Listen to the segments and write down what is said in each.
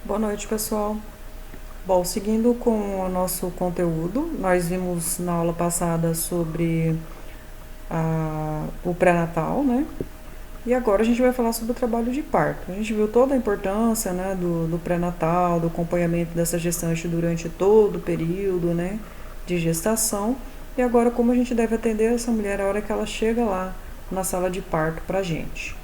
Boa noite, pessoal. Bom, seguindo com o nosso conteúdo, nós vimos na aula passada sobre o pré-natal, né? E agora a gente vai falar sobre o trabalho de parto. A gente viu toda a importância, né, do pré-natal, do acompanhamento dessa gestante durante todo o período, né, de gestação. E agora como a gente deve atender essa mulher a hora que ela chega lá na sala de parto pra gente.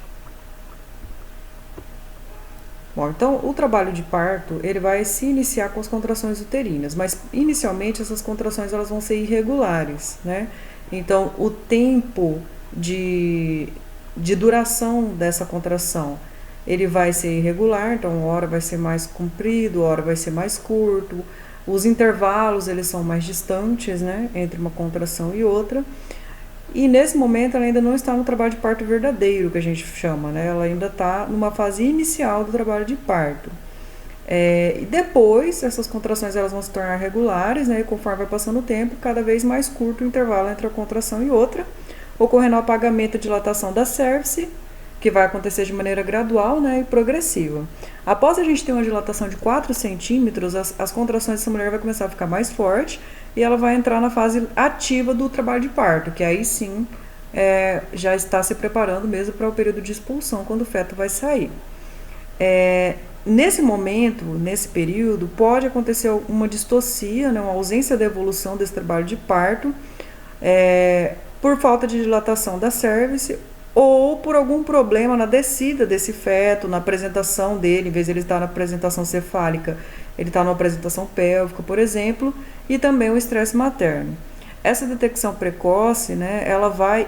Bom, então o trabalho de parto ele vai se iniciar com as contrações uterinas, mas inicialmente essas contrações elas vão ser irregulares, né? Então o tempo de, de duração dessa contração ele vai ser irregular, então uma hora vai ser mais comprido, hora vai ser mais curto, os intervalos eles são mais distantes, né, entre uma contração e outra. E nesse momento ela ainda não está no trabalho de parto verdadeiro, que a gente chama, né? Ela ainda está numa fase inicial do trabalho de parto. E depois essas contrações elas vão se tornar regulares, né? E conforme vai passando o tempo, cada vez mais curto o intervalo entre a contração e outra, ocorrendo o apagamento e dilatação da cervice, que vai acontecer de maneira gradual, né, e progressiva. Após a gente ter uma dilatação de 4 centímetros, as contrações dessa mulher vai começar a ficar mais forte e ela vai entrar na fase ativa do trabalho de parto, que aí sim já está se preparando mesmo para o período de expulsão, quando o feto vai sair. Nesse momento, nesse período, pode acontecer uma distocia, né, uma ausência da evolução desse trabalho de parto, por falta de dilatação da cervice ou por algum problema na descida desse feto, na apresentação dele, em vez de ele estar na apresentação cefálica, ele está na apresentação pélvica, por exemplo, e também o estresse materno. Essa detecção precoce, né, ela vai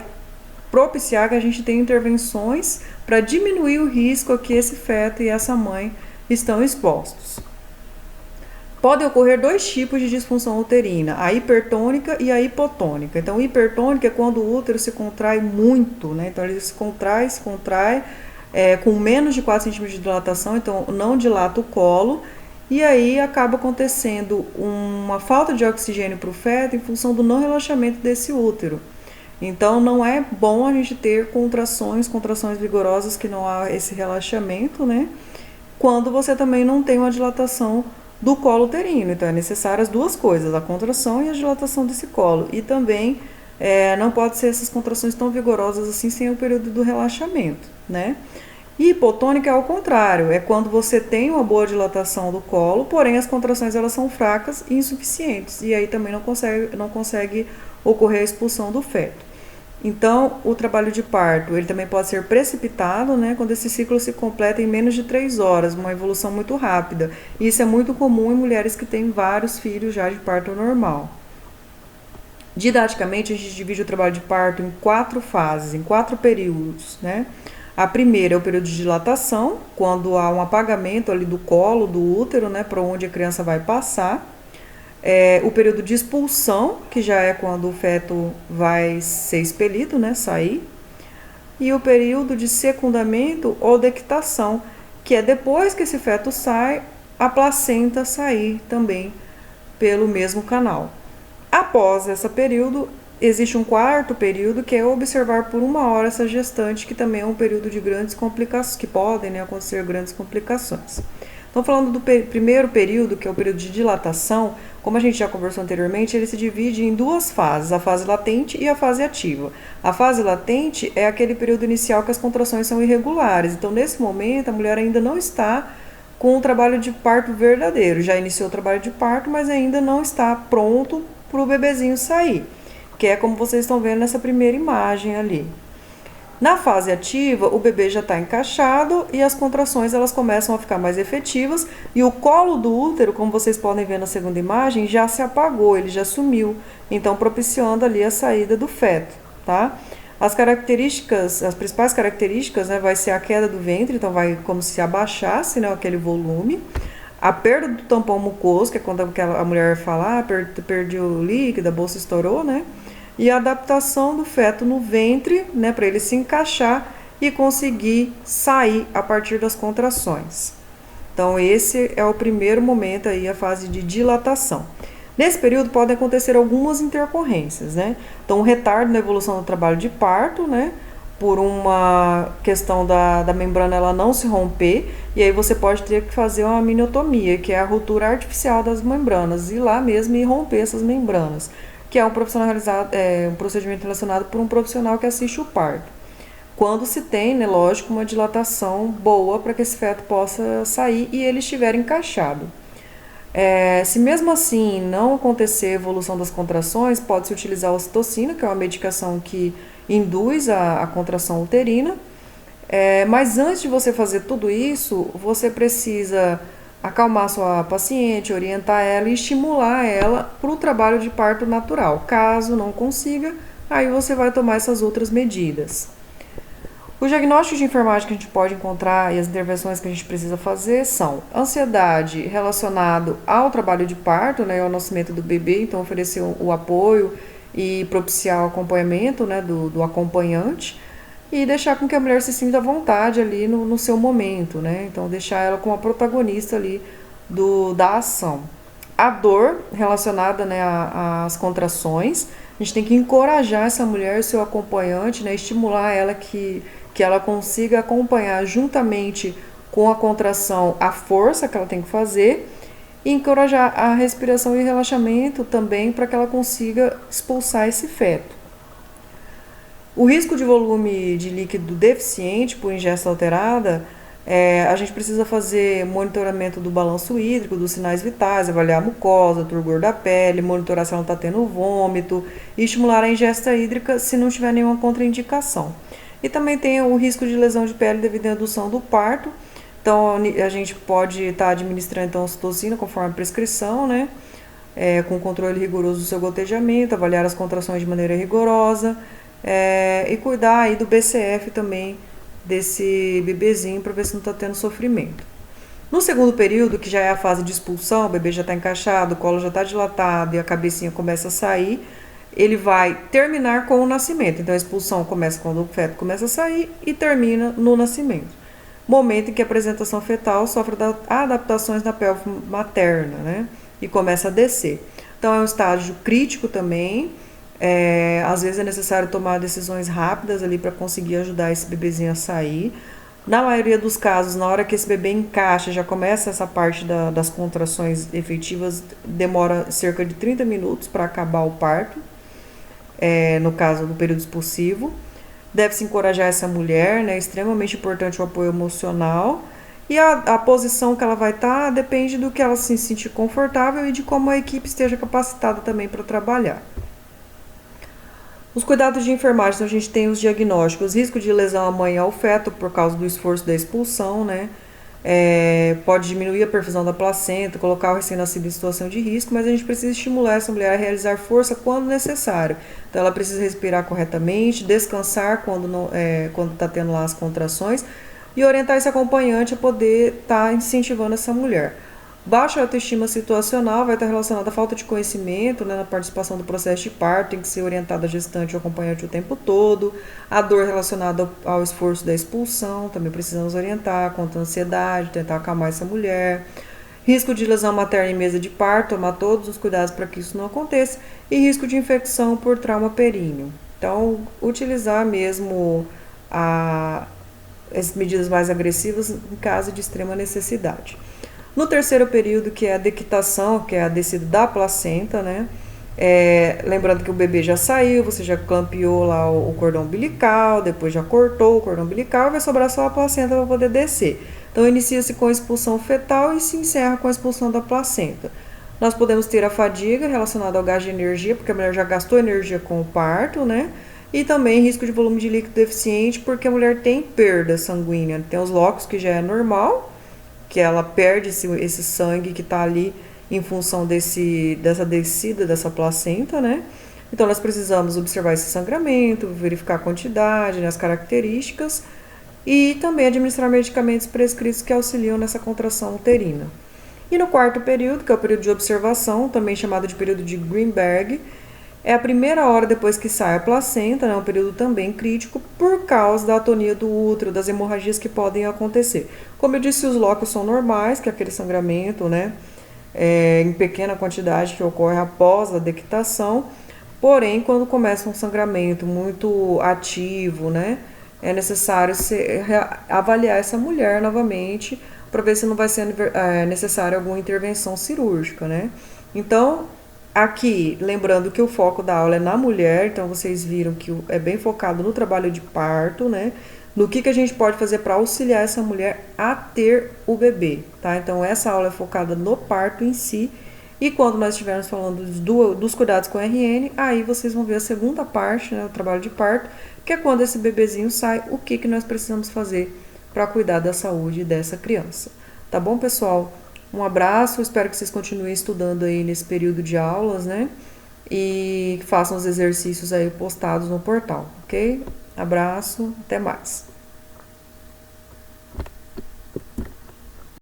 propiciar que a gente tenha intervenções para diminuir o risco a que esse feto e essa mãe estão expostos. Podem ocorrer dois tipos de disfunção uterina, a hipertônica e a hipotônica. Então, hipertônica é quando o útero se contrai muito, né? Então, ele se contrai com menos de 4 centímetros de dilatação, então não dilata o colo, e aí acaba acontecendo uma falta de oxigênio para o feto em função do não relaxamento desse útero. Então, não é bom a gente ter contrações vigorosas que não há esse relaxamento, né? Quando você também não tem uma dilatação do colo uterino. Então, é necessário as duas coisas, a contração e a dilatação desse colo. E também não pode ser essas contrações tão vigorosas assim sem o período do relaxamento, né? E hipotônica é ao contrário, é quando você tem uma boa dilatação do colo, porém as contrações elas são fracas e insuficientes. E aí também não consegue ocorrer a expulsão do feto. Então, o trabalho de parto, ele também pode ser precipitado, né, quando esse ciclo se completa em menos de 3 horas, uma evolução muito rápida. E isso é muito comum em mulheres que têm vários filhos já de parto normal. Didaticamente, a gente divide o trabalho de parto em 4 fases, em 4 períodos, né? A primeira é o período de dilatação, quando há um apagamento ali do colo, do útero, né, para onde a criança vai passar. O período de expulsão, que já é quando o feto vai ser expelido, né, sair. E o período de secundamento ou dectação, que é depois que esse feto sai, a placenta sair também pelo mesmo canal. Após esse período, existe um quarto período que é observar por 1 hora essa gestante, que também é um período de grandes complicações, que podem, né, acontecer grandes complicações. Então, falando do primeiro período, que é o período de dilatação, como a gente já conversou anteriormente, ele se divide em 2 fases, a fase latente e a fase ativa. A fase latente é aquele período inicial que as contrações são irregulares. Então, nesse momento, a mulher ainda não está com o trabalho de parto verdadeiro. Já iniciou o trabalho de parto, mas ainda não está pronto para o bebezinho sair, que é como vocês estão vendo nessa primeira imagem ali. Na fase ativa, o bebê já está encaixado e as contrações elas começam a ficar mais efetivas e o colo do útero, como vocês podem ver na segunda imagem, já se apagou, ele já sumiu, então propiciando ali a saída do feto, tá? As principais características, né, vai ser a queda do ventre, então vai como se abaixasse, né, aquele volume. A perda do tampão mucoso, que é quando a mulher fala, perdi o líquido, a bolsa estourou, né? E a adaptação do feto no ventre, né, para ele se encaixar e conseguir sair a partir das contrações. Então, esse é o primeiro momento aí, a fase de dilatação. Nesse período podem acontecer algumas intercorrências, né? Então, um retardo na evolução do trabalho de parto, né? por uma questão da membrana ela não se romper, e aí você pode ter que fazer uma amniotomia, que é a ruptura artificial das membranas, ir lá mesmo e romper essas membranas, que é um procedimento relacionado por um profissional que assiste o parto. Quando se tem, né, lógico, uma dilatação boa para que esse feto possa sair e ele estiver encaixado. Se mesmo assim não acontecer evolução das contrações, pode-se utilizar a ocitocina, que é uma medicação que induz a contração uterina. Mas antes de você fazer tudo isso, você precisa acalmar sua paciente, orientar ela e estimular ela para o trabalho de parto natural. Caso não consiga, aí você vai tomar essas outras medidas. Os diagnósticos de enfermagem que a gente pode encontrar e as intervenções que a gente precisa fazer são ansiedade relacionado ao trabalho de parto, né, ao nascimento do bebê, então oferecer o apoio e propiciar o acompanhamento, né, do acompanhante e deixar com que a mulher se sinta à vontade ali no seu momento, né, então deixar ela como a protagonista ali da ação. A dor relacionada, né, às contrações, a gente tem que encorajar essa mulher, o seu acompanhante, né, estimular ela que ela consiga acompanhar juntamente com a contração a força que ela tem que fazer e encorajar a respiração e relaxamento também para que ela consiga expulsar esse feto. O risco de volume de líquido deficiente por ingesta alterada, a gente precisa fazer monitoramento do balanço hídrico, dos sinais vitais, avaliar a mucosa, o turgor da pele, monitorar se ela está tendo vômito e estimular a ingesta hídrica se não tiver nenhuma contraindicação. E também tem o risco de lesão de pele devido à indução do parto. Então, a gente pode estar administrando então, ocitocina conforme a prescrição, né? Com controle rigoroso do seu gotejamento, avaliar as contrações de maneira rigorosa e cuidar aí do BCF também desse bebezinho para ver se não está tendo sofrimento. No segundo período, que já é a fase de expulsão, o bebê já está encaixado, o colo já está dilatado e a cabecinha começa a sair, ele vai terminar com o nascimento. Então, a expulsão começa quando o feto começa a sair e termina no nascimento. Momento em que a apresentação fetal sofre adaptações na pelve materna, né? E começa a descer. Então, é um estágio crítico também. Às vezes é necessário tomar decisões rápidas ali para conseguir ajudar esse bebezinho a sair. Na maioria dos casos, na hora que esse bebê encaixa, já começa essa parte das contrações efetivas, demora cerca de 30 minutos para acabar o parto. No caso do período expulsivo. Deve-se encorajar essa mulher, né? É extremamente importante o apoio emocional. E a posição que ela vai estar depende do que ela se sentir confortável e de como a equipe esteja capacitada também para trabalhar. Os cuidados de enfermagem, então a gente tem os diagnósticos, risco de lesão à mãe e ao feto por causa do esforço da expulsão, né? Pode diminuir a perfusão da placenta, colocar o recém-nascido em situação de risco, mas a gente precisa estimular essa mulher a realizar força quando necessário. Então ela precisa respirar corretamente, descansar quando está tendo lá as contrações e orientar esse acompanhante a poder estar incentivando essa mulher. Baixa autoestima situacional vai estar relacionada à falta de conhecimento, né, na participação do processo de parto, tem que ser orientada a gestante e o acompanhante o tempo todo. A dor relacionada ao esforço da expulsão, também precisamos orientar, quanto à ansiedade, tentar acalmar essa mulher. Risco de lesão materna em mesa de parto, tomar todos os cuidados para que isso não aconteça. E risco de infecção por trauma períneo. Então, utilizar mesmo as medidas mais agressivas em caso de extrema necessidade. No terceiro período, que é a dequitação, que é a descida da placenta, né? Lembrando que o bebê já saiu, você já clampeou lá o cordão umbilical, depois já cortou o cordão umbilical, vai sobrar só a placenta para poder descer. Então, inicia-se com a expulsão fetal e se encerra com a expulsão da placenta. Nós podemos ter a fadiga relacionada ao gasto de energia, porque a mulher já gastou energia com o parto, né? E também risco de volume de líquido deficiente, porque a mulher tem perda sanguínea. Tem os locos, que já é normal, que ela perde esse sangue que está ali em função dessa descida dessa placenta, né? Então, nós precisamos observar esse sangramento, verificar a quantidade, né, as características e também administrar medicamentos prescritos que auxiliam nessa contração uterina. E no quarto período, que é o período de observação, também chamado de período de Greenberg, é a primeira hora depois que sai a placenta, né, um período também crítico por causa da atonia do útero, das hemorragias que podem acontecer. Como eu disse, os locos são normais, que é aquele sangramento, né, em pequena quantidade que ocorre após a dequitação, porém, quando começa um sangramento muito ativo, né, é necessário avaliar essa mulher novamente para ver se não vai ser necessária alguma intervenção cirúrgica, né? Então, aqui, lembrando que o foco da aula é na mulher, então vocês viram que é bem focado no trabalho de parto, né? No que a gente pode fazer para auxiliar essa mulher a ter o bebê, tá? Então, essa aula é focada no parto em si. E quando nós estivermos falando dos cuidados com RN, aí vocês vão ver a segunda parte, né, o trabalho de parto, que é quando esse bebezinho sai, o que nós precisamos fazer para cuidar da saúde dessa criança. Tá bom, pessoal? Um abraço, espero que vocês continuem estudando aí nesse período de aulas, né? E façam os exercícios aí postados no portal, ok? Abraço, até mais.